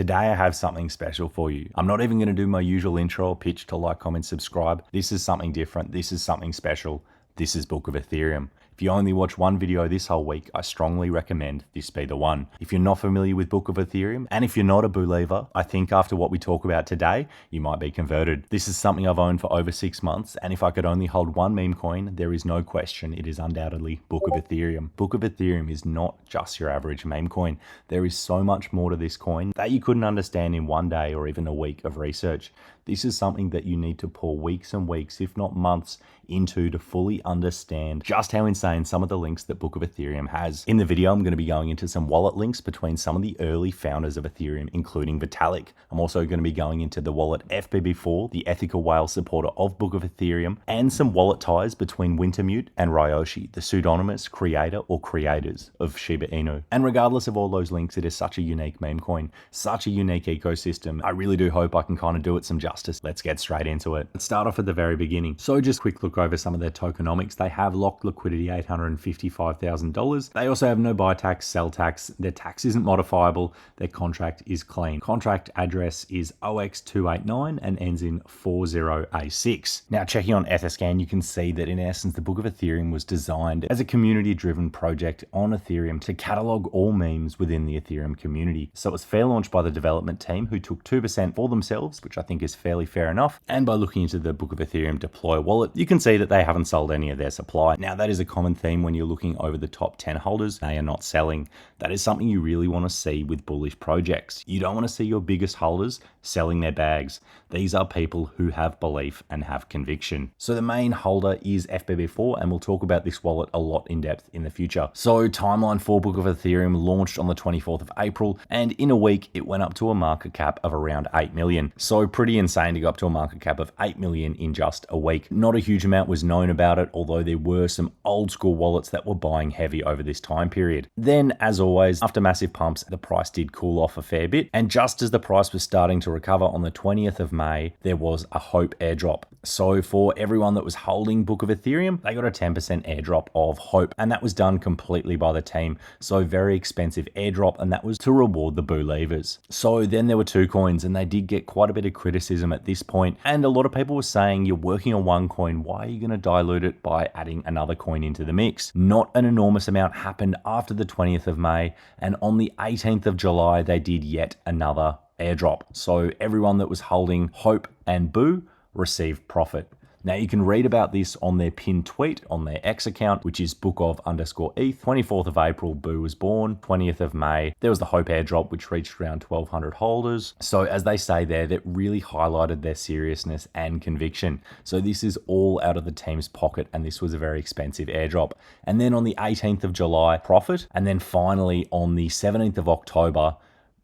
Today I have something special for you. I'm not even going to do my usual intro or pitch to like, comment, subscribe. This is something different. This is something special. This is Book of Ethereum. If you only watch one video this whole week, I strongly recommend this be the one. If you're not familiar with Book of Ethereum, and if you're not a believer, I think after what we talk about today, you might be converted. This is something I've owned for over 6 months, and if I could only hold one meme coin, there is no question it is undoubtedly Book of Ethereum. Book of Ethereum is not just your average meme coin. There is so much more to this coin that you couldn't understand in one day or even a week of research. This is something that you need to pour weeks and weeks, if not months, into to fully understand just how insane some of the links that Book of Ethereum has. In the video, I'm going to be going into some wallet links between some of the early founders of Ethereum, including Vitalik. I'm also going to be going into the wallet FBB4, the ethical whale supporter of Book of Ethereum, and some wallet ties between Wintermute and Ryoshi, the pseudonymous creator or creators of Shiba Inu. And regardless of all those links, it is such a unique meme coin, such a unique ecosystem. I really do hope I can kind of do it some justice. Let's get straight into it. Let's start off at the very beginning. So just quick look over some of their tokenomics. They have locked liquidity $855,000. They also have no buy tax, sell tax. Their tax isn't modifiable. Their contract is clean. Contract address is OX289 and ends in 40A6. Now checking on Etherscan, you can see that in essence the Book of Ethereum was designed as a community-driven project on Ethereum to catalog all memes within the Ethereum community. So it was fair launched by the development team who took 2% for themselves, which I think is fairly fair enough. And by looking into the Book of Ethereum deploy wallet, you can see that they haven't sold any of their supply. Now that is a common theme when you're looking over the top 10 holders. They are not selling. That is something you really want to see with bullish projects. You don't want to see your biggest holders selling their bags. These are people who have belief and have conviction. So the main holder is FBB4, and we'll talk about this wallet a lot in depth in the future. So timeline for Book of Ethereum launched on the 24th of April, and in a week it went up to a market cap of around 8 million. So pretty insane to go up to a market cap of 8 million in just a week. Not a huge amount was known about it, although there were some old school wallets that were buying heavy over this time period. Then, as always, after massive pumps, the price did cool off a fair bit, and just as the price was starting to recover on the 20th of May, there was a Hope airdrop. So for everyone that was holding Book of Ethereum, they got a 10% airdrop of Hope, and that was done completely by the team. So very expensive airdrop, and that was to reward the believers. So then there were two coins, and they did get quite a bit of criticism at this point, and a lot of people were saying, you're working on one coin, why are you going to dilute it by adding another coin into the mix? Not an enormous amount happened after the 20th of May, and on the 18th of July, they did yet another airdrop. So everyone that was holding Hope and BOOE received profit. Now you can read about this on their pinned tweet on their X account, which is bookov_ETH. 24th of April, BOOE was born. 20th of May, there was the Hope airdrop, which reached around 1,200 holders. So as they say there, that really highlighted their seriousness and conviction. So this is all out of the team's pocket, and this was a very expensive airdrop. And then on the 18th of July, profit. And then finally on the 17th of October,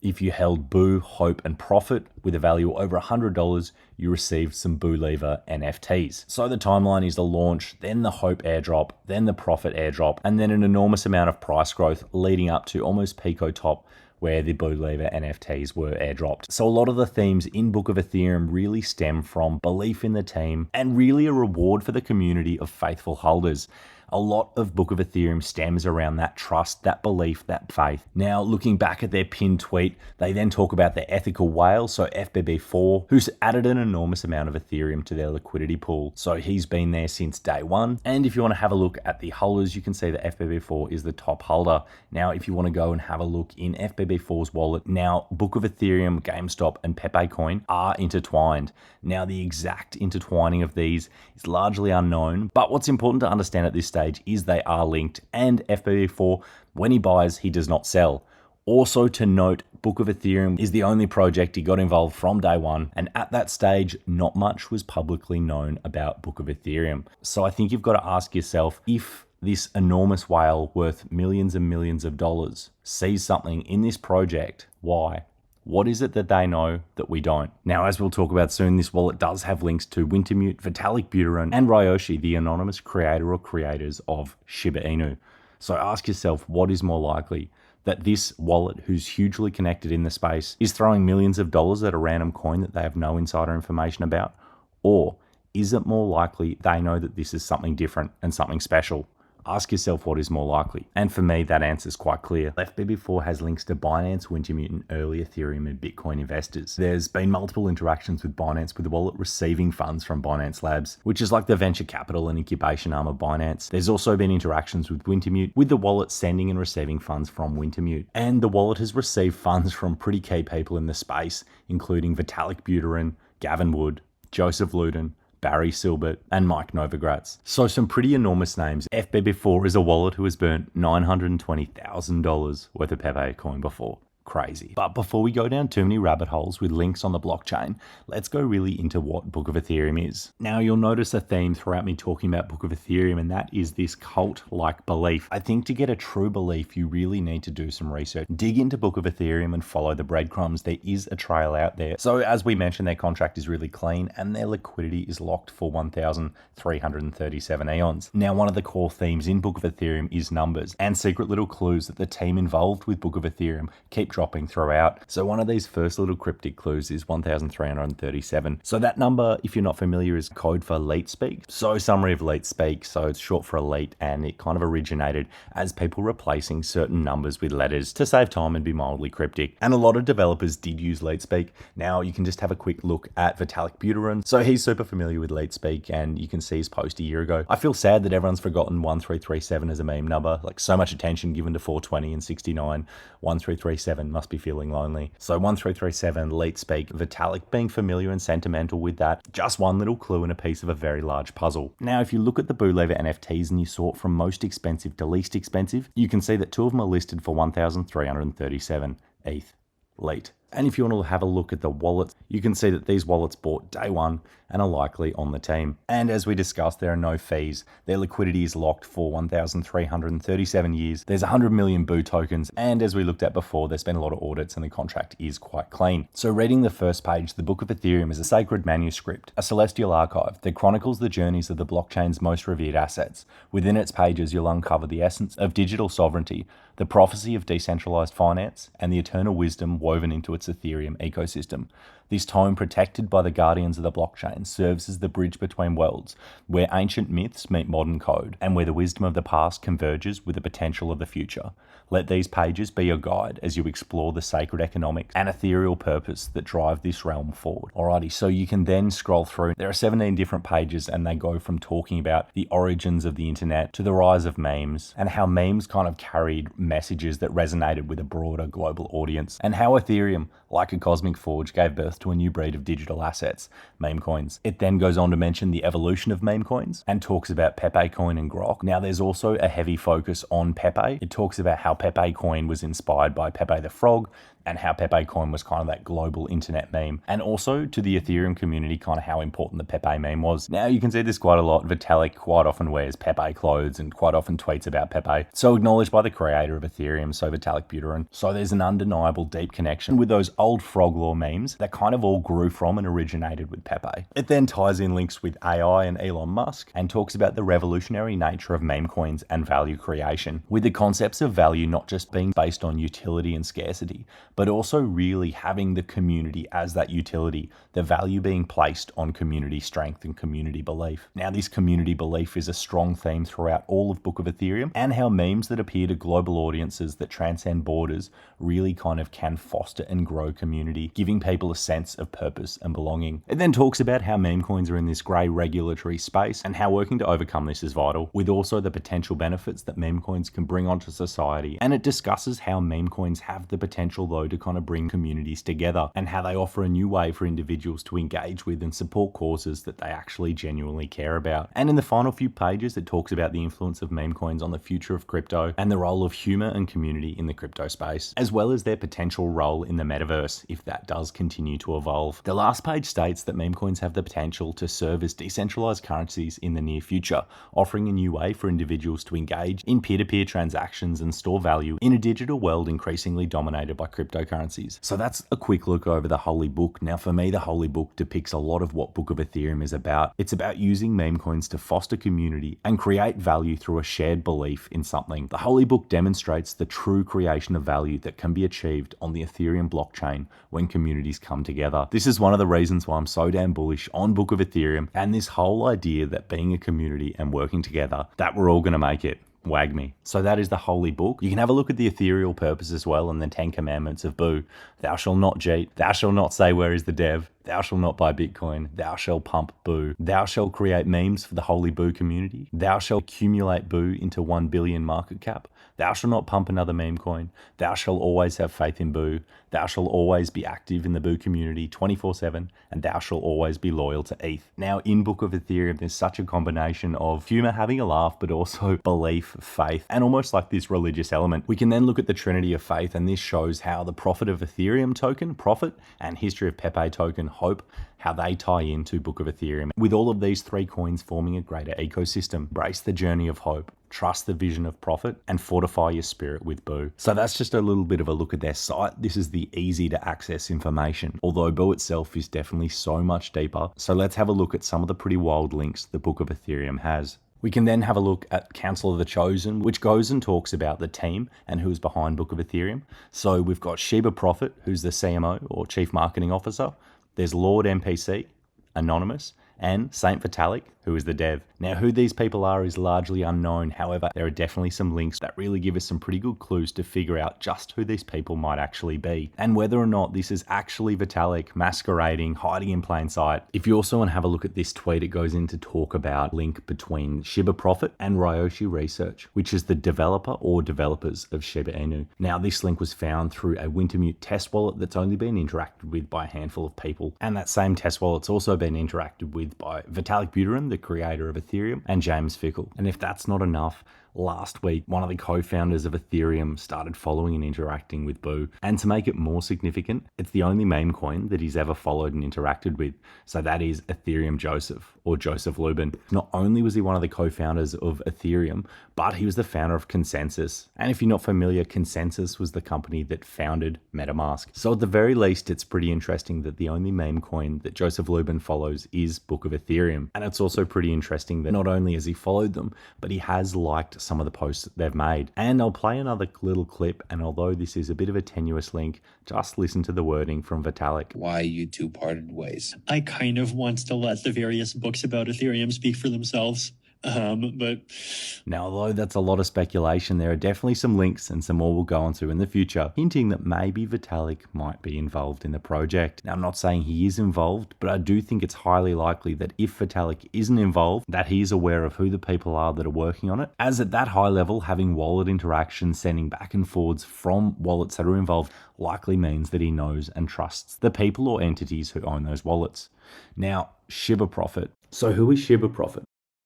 if you held BOOE, Hope, and Profit with a value over $100, you received some BOOE Lever NFTs. So the timeline is the launch, then the Hope airdrop, then the Profit airdrop, and then an enormous amount of price growth leading up to almost Pico top, where the BOOE Lever NFTs were airdropped. So a lot of the themes in Book of Ethereum really stem from belief in the team and really a reward for the community of faithful holders. A lot of Book of Ethereum stems around that trust, that belief, that faith. Now, looking back at their pinned tweet, they then talk about their ethical whale, so FBB4, who's added an enormous amount of Ethereum to their liquidity pool. So he's been there since day one. And if you want to have a look at the holders, you can see that FBB4 is the top holder. Now, if you want to go and have a look in FBB4's wallet, now Book of Ethereum, GameStop, and Memecoin are intertwined. Now, the exact intertwining of these is largely unknown, but what's important to understand at this stage is they are linked, and FBB4, when he buys, he does not sell. Also to note, Book of Ethereum is the only project he got involved from day one, and at that stage, not much was publicly known about Book of Ethereum. So I think you've got to ask yourself, if this enormous whale worth millions and millions of dollars sees something in this project, why? What is it that they know that we don't? Now, as we'll talk about soon, this wallet does have links to Wintermute, Vitalik Buterin, and Ryoshi, the anonymous creator or creators of Shiba Inu. So ask yourself, what is more likely? That this wallet, who's hugely connected in the space, is throwing millions of dollars at a random coin that they have no insider information about? Or is it more likely they know that this is something different and something special? Ask yourself what is more likely. And for me, that answer is quite clear. FBB4 has links to Binance, Wintermute, and early Ethereum and Bitcoin investors. There's been multiple interactions with Binance, with the wallet receiving funds from Binance Labs, which is like the venture capital and incubation arm of Binance. There's also been interactions with Wintermute, with the wallet sending and receiving funds from Wintermute. And the wallet has received funds from pretty key people in the space, including Vitalik Buterin, Gavin Wood, Joseph Luden, Barry Silbert, and Mike Novogratz. So some pretty enormous names. FBB4 is a wallet who has burnt $920,000 worth of Pepe coin before. Crazy. But before we go down too many rabbit holes with links on the blockchain, let's go really into what Book of Ethereum is. Now, you'll notice a theme throughout me talking about Book of Ethereum, and that is this cult-like belief. I think to get a true belief, you really need to do some research. Dig into Book of Ethereum and follow the breadcrumbs. There is a trail out there. So as we mentioned, their contract is really clean and their liquidity is locked for 1,337 eons. Now, one of the core themes in Book of Ethereum is numbers and secret little clues that the team involved with Book of Ethereum keep dropping throughout. So one of these first little cryptic clues is 1,337. So that number, if you're not familiar, is code for leet speak. So summary of leet speak, so it's short for elite, and it kind of originated as people replacing certain numbers with letters to save time and be mildly cryptic. And a lot of developers did use leet speak. Now you can just have a quick look at Vitalik Buterin. So he's super familiar with leet speak, and you can see his post a year ago. I feel sad that everyone's forgotten 1337 as a meme number. Like, so much attention given to 420 and 69. 1337 must be feeling lonely. So 1337, leet speak, Vitalik being familiar and sentimental with that. Just one little clue and a piece of a very large puzzle. Now, if you look at the BOOE NFTs and you sort from most expensive to least expensive, you can see that two of them are listed for 1,337 ETH. Leet. And if you want to have a look at the wallets, you can see that these wallets bought day one and are likely on the team. And as we discussed, there are no fees. Their liquidity is locked for 1,337 years. There's 100 million BOOE tokens. And as we looked at before, there's been a lot of audits and the contract is quite clean. So reading the first page, the Book of Ethereum is a sacred manuscript, a celestial archive that chronicles the journeys of the blockchain's most revered assets. Within its pages, you'll uncover the essence of digital sovereignty, the prophecy of decentralized finance, and the eternal wisdom woven into its Ethereum ecosystem. This tome, protected by the guardians of the blockchain, serves as the bridge between worlds, where ancient myths meet modern code, and where the wisdom of the past converges with the potential of the future. Let these pages be your guide as you explore the sacred economics and ethereal purpose that drive this realm forward. Alrighty, so you can then scroll through. There are 17 different pages, and they go from talking about the origins of the internet to the rise of memes, and how memes kind of carried messages that resonated with a broader global audience, and how Ethereum, like a cosmic forge, gave birth to a new breed of digital assets, meme coins. It then goes on to mention the evolution of meme coins and talks about Pepe coin and Grok. Now, there's also a heavy focus on Pepe. It talks about how Pepe coin was inspired by Pepe the Frog, and how Pepe coin was kind of that global internet meme, and also to the Ethereum community, kind of how important the Pepe meme was. Now, you can see this quite a lot. Vitalik quite often wears Pepe clothes and quite often tweets about Pepe. So acknowledged by the creator of Ethereum, so Vitalik Buterin. So there's an undeniable deep connection with those old frog lore memes that kind of all grew from and originated with Pepe. It then ties in links with AI and Elon Musk and talks about the revolutionary nature of meme coins and value creation, with the concepts of value not just being based on utility and scarcity, but also really having the community as that utility, the value being placed on community strength and community belief. Now, this community belief is a strong theme throughout all of Book of Ethereum, and how memes that appear to global audiences that transcend borders really kind of can foster and grow community, giving people a sense of purpose and belonging. It then talks about how meme coins are in this grey regulatory space and how working to overcome this is vital, with also the potential benefits that meme coins can bring onto society. And it discusses how meme coins have the potential, though, to kind of bring communities together, and how they offer a new way for individuals to engage with and support causes that they actually genuinely care about. And in the final few pages, it talks about the influence of meme coins on the future of crypto and the role of humor and community in the crypto space, as well as their potential role in the metaverse if that does continue to evolve. The last page states that meme coins have the potential to serve as decentralized currencies in the near future, offering a new way for individuals to engage in peer-to-peer transactions and store value in a digital world increasingly dominated by cryptocurrencies. So that's a quick look over the Holy Book. Now, for me, the Holy Book depicts a lot of what Book of Ethereum is about. It's about using meme coins to foster community and create value through a shared belief in something. The Holy Book demonstrates the true creation of value that can be achieved on the Ethereum blockchain when communities come together. This is one of the reasons why I'm so damn bullish on Book of Ethereum and this whole idea that being a community and working together, that we're all going to make it. WAGMI. So that is the holy book. You can have a look at the ethereal purpose as well and the 10 commandments of BOOE. Thou shalt not cheat. Thou shalt not say where is the dev. Thou shalt not buy Bitcoin. Thou shalt pump BOOE. Thou shalt create memes for the holy BOOE community. Thou shalt accumulate BOOE into 1 billion market cap. Thou shalt not pump another Memecoin. Thou shalt always have faith in BOOE. Thou shalt always be active in the BOOE community 24/7, and thou shalt always be loyal to ETH. Now, in Book of Ethereum, there's such a combination of humor, having a laugh, but also belief, faith, and almost like this religious element. We can then look at the Trinity of faith, and this shows how the Prophet of Ethereum token, Prophet, and History of Pepe token, Hope, how they tie into Book of Ethereum. With all of these 3 coins forming a greater ecosystem, embrace the journey of hope, trust the vision of profit, and fortify your spirit with BOOE. So that's just a little bit of a look at their site. This is the easy to access information, although BOOE itself is definitely so much deeper. So let's have a look at some of the pretty wild links the Book of Ethereum has. We can then have a look at Council of the Chosen, which goes and talks about the team and who's behind Book of Ethereum. So we've got Shiba Prophet, who's the CMO or Chief Marketing Officer. There's Lord NPC, Anonymous, and Saint Vitalik, who is the dev. Now, who these people are is largely unknown. However, there are definitely some links that really give us some pretty good clues to figure out just who these people might actually be and whether or not this is actually Vitalik masquerading, hiding in plain sight. If you also want to have a look at this tweet, it goes into talk about link between Shiba Prophet and Ryoshi Research, which is the developer or developers of Shiba Inu. Now, this link was found through a Wintermute test wallet that's only been interacted with by a handful of people. And that same test wallet's also been interacted with by Vitalik Buterin, the creator of Ethereum, and James Fickle. And if that's not enough, last week, one of the co-founders of Ethereum started following and interacting with BOOE. And to make it more significant, it's the only meme coin that he's ever followed and interacted with. So that is Ethereum Joseph, or Joseph Lubin. Not only was he one of the co-founders of Ethereum, but he was the founder of Consensus. And if you're not familiar, Consensus was the company that founded MetaMask. So at the very least, it's pretty interesting that the only meme coin that Joseph Lubin follows is Book of Ethereum. And it's also pretty interesting that not only has he followed them, but he has liked some of the posts that they've made. And I'll play another little clip, and although this is a bit of a tenuous link, just listen to the wording from Vitalik. Why you two parted ways? I kind of want to let the various books about Ethereum speak for themselves. But now, although that's a lot of speculation, there are definitely some links and some more we'll go into in the future, hinting that maybe Vitalik might be involved in the project. Now, I'm not saying he is involved, but I do think it's highly likely that if Vitalik isn't involved, that he is aware of who the people are that are working on it, as at that high level, having wallet interactions, sending back and forwards from wallets that are involved likely means that he knows and trusts the people or entities who own those wallets. Now, Shiba Prophet. So who is Shiba Prophet?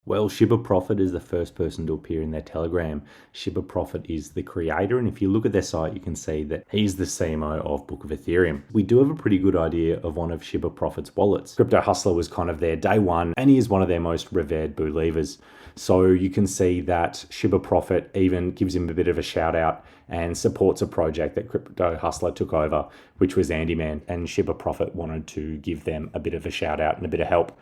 Well, Shiba Prophet is the first person to appear in their Telegram. Shiba Prophet is the creator, and if you look at their site, you can see that he's the CMO of Book of Ethereum. We do have a pretty good idea of one of Shiba Prophet's wallets. Crypto Hustler was kind of their day one, and he is one of their most revered believers. So you can see that Shiba Prophet even gives him a bit of a shout out and supports a project that Crypto Hustler took over, which was Andyman, and Shiba Prophet wanted to give them a bit of a shout out and a bit of help.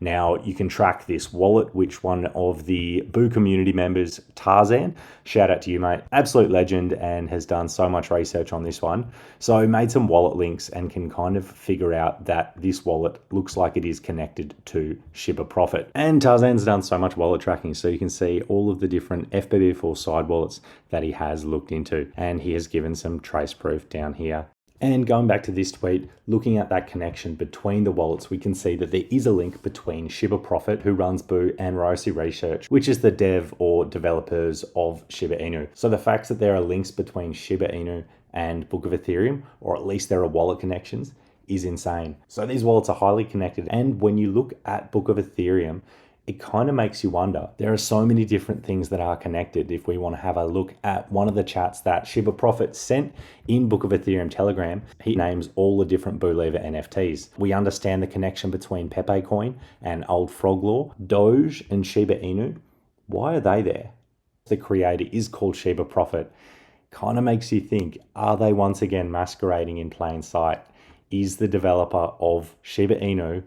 Now, you can track this wallet, which one of the BOOE community members, Tarzan, shout out to you, mate, absolute legend, and has done so much research on this one. So made some wallet links and can kind of figure out that this wallet looks like it is connected to Shiba Prophet. And Tarzan's done so much wallet tracking, so you can see all of the different FBB4 side wallets that he has looked into, and he has given some trace proof down here. And going back to this tweet, looking at that connection between the wallets, we can see that there is a link between Shiba Prophet, who runs BOOE, and Ryoshi Research, which is the dev or developers of Shiba Inu. So the fact that there are links between Shiba Inu and Book of Ethereum, or at least there are wallet connections, is insane. So these wallets are highly connected. And when you look at Book of Ethereum, it kind of makes you wonder. There are so many different things that are connected. If we want to have a look at one of the chats that Shiba Prophet sent in Book of Ethereum Telegram, he names all the different BOOElever NFTs. We understand the connection between Pepe Coin and Old Frog Law, Doge and Shiba Inu. Why are they there? The creator is called Shiba Prophet. Kind of makes you think, are they once again masquerading in plain sight? Is the developer of Shiba Inu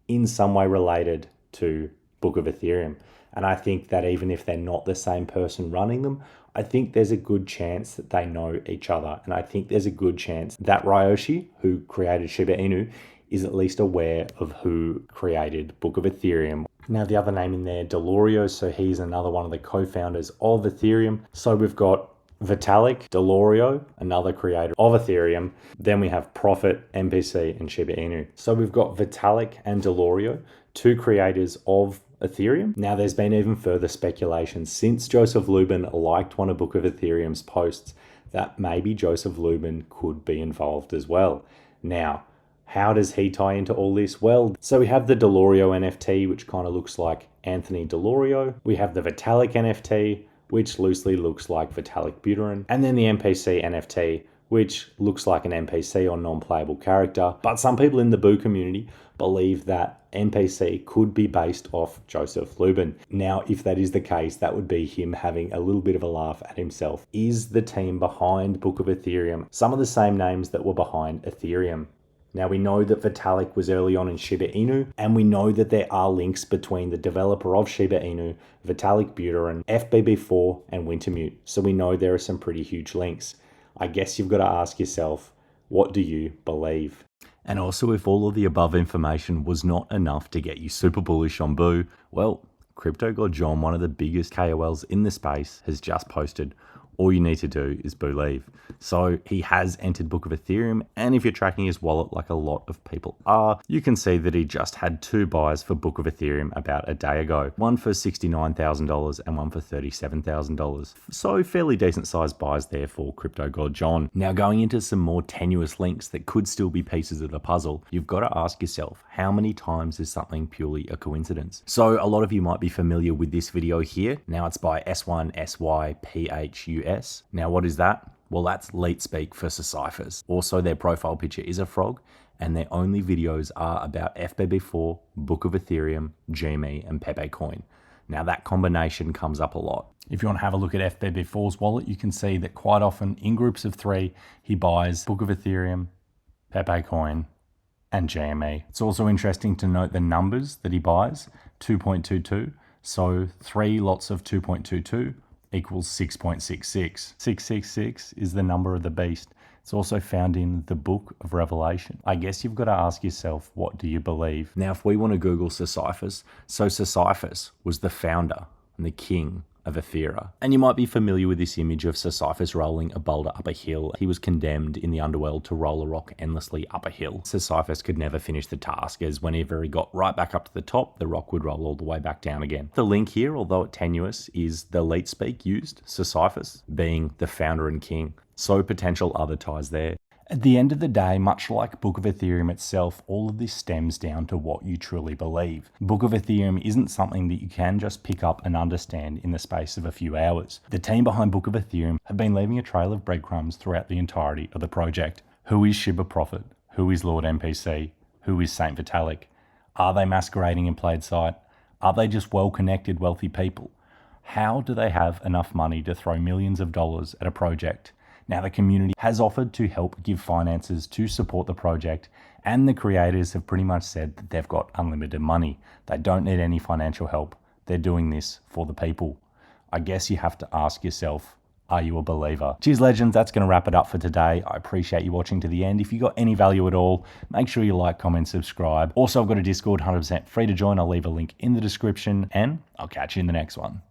in some way related to Book of Ethereum? And I think that even if they're not the same person running them, I think there's a good chance that they know each other. And I think there's a good chance that Ryoshi, who created Shiba Inu, is at least aware of who created Book of Ethereum. Now the other name in there, Delorio, so he's another one of the co-founders of Ethereum. So we've got Vitalik, Delorio, another creator of Ethereum. Then we have Profit, MPC, and Shiba Inu. So we've got Vitalik and Delorio, two creators of Ethereum. Now there's been even further speculation since Joseph Lubin liked one of Book of Ethereum's posts that maybe Joseph Lubin could be involved as well. Now, how does he tie into all this? Well, so we have the Delorio NFT, which kind of looks like Anthony Delorio. We have the Vitalik NFT, which loosely looks like Vitalik Buterin. And then the NPC NFT, which looks like an NPC or non-playable character. But some people in the BOOE community believe that NPC could be based off Joseph Lubin. Now, if that is the case, that would be him having a little bit of a laugh at himself. Is the team behind Book of Ethereum some of the same names that were behind Ethereum? Now, we know that Vitalik was early on in Shiba Inu, and we know that there are links between the developer of Shiba Inu, Vitalik Buterin, FBB4, and Wintermute. So we know there are some pretty huge links. I guess you've got to ask yourself, what do you believe? And also, if all of the above information was not enough to get you super bullish on BOOE, well, Crypto God John, one of the biggest KOLs in the space, has just posted, all you need to do is believe. So he has entered Book of Ethereum, and if you're tracking his wallet like a lot of people are, you can see that he just had two buys for Book of Ethereum about a day ago. One for $69,000 and one for $37,000. So fairly decent sized buys there for Crypto God John. Now going into some more tenuous links that could still be pieces of the puzzle, you've got to ask yourself, how many times is something purely a coincidence? So a lot of you might be familiar with this video here. Now it's by S1SYPHUS. Now what is that? Well, that's leet speak for Sisyphus. Also, their profile picture is a frog, and their only videos are about FBB4, Book of Ethereum, GME, and Memecoin. Now, that combination comes up a lot. If you want to have a look at FBB4's wallet, you can see that quite often in groups of three, he buys Book of Ethereum, Memecoin, and GME. It's also interesting to note the numbers that he buys, 2.22. So 3 lots of 2.22 equals 6.66. 666 is the number of the beast. It's also found in the Book of Revelation. I guess you've got to ask yourself, what do you believe? Now, if we want to Google Sisyphus, so Sisyphus was the founder and the king of Ethereum. And you might be familiar with this image of Sisyphus rolling a boulder up a hill. He was condemned in the underworld to roll a rock endlessly up a hill. Sisyphus could never finish the task, as whenever he got right back up to the top, the rock would roll all the way back down again. The link here, although it's tenuous, is the leet speak used, Sisyphus being the founder and king. So potential other ties there. At the end of the day, much like Book of Ethereum itself, all of this stems down to what you truly believe. Book of Ethereum isn't something that you can just pick up and understand in the space of a few hours. The team behind Book of Ethereum have been leaving a trail of breadcrumbs throughout the entirety of the project. Who is Shiba Prophet? Who is Lord NPC? Who is Saint Vitalik? Are they masquerading in plain sight? Are they just well-connected, wealthy people? How do they have enough money to throw millions of dollars at a project? Now, the community has offered to help give finances to support the project, and the creators have pretty much said that they've got unlimited money. They don't need any financial help. They're doing this for the people. I guess you have to ask yourself, are you a believer? Cheers, legends. That's going to wrap it up for today. I appreciate you watching to the end. If you got any value at all, make sure you like, comment, subscribe. Also, I've got a Discord, 100% free to join. I'll leave a link in the description, and I'll catch you in the next one.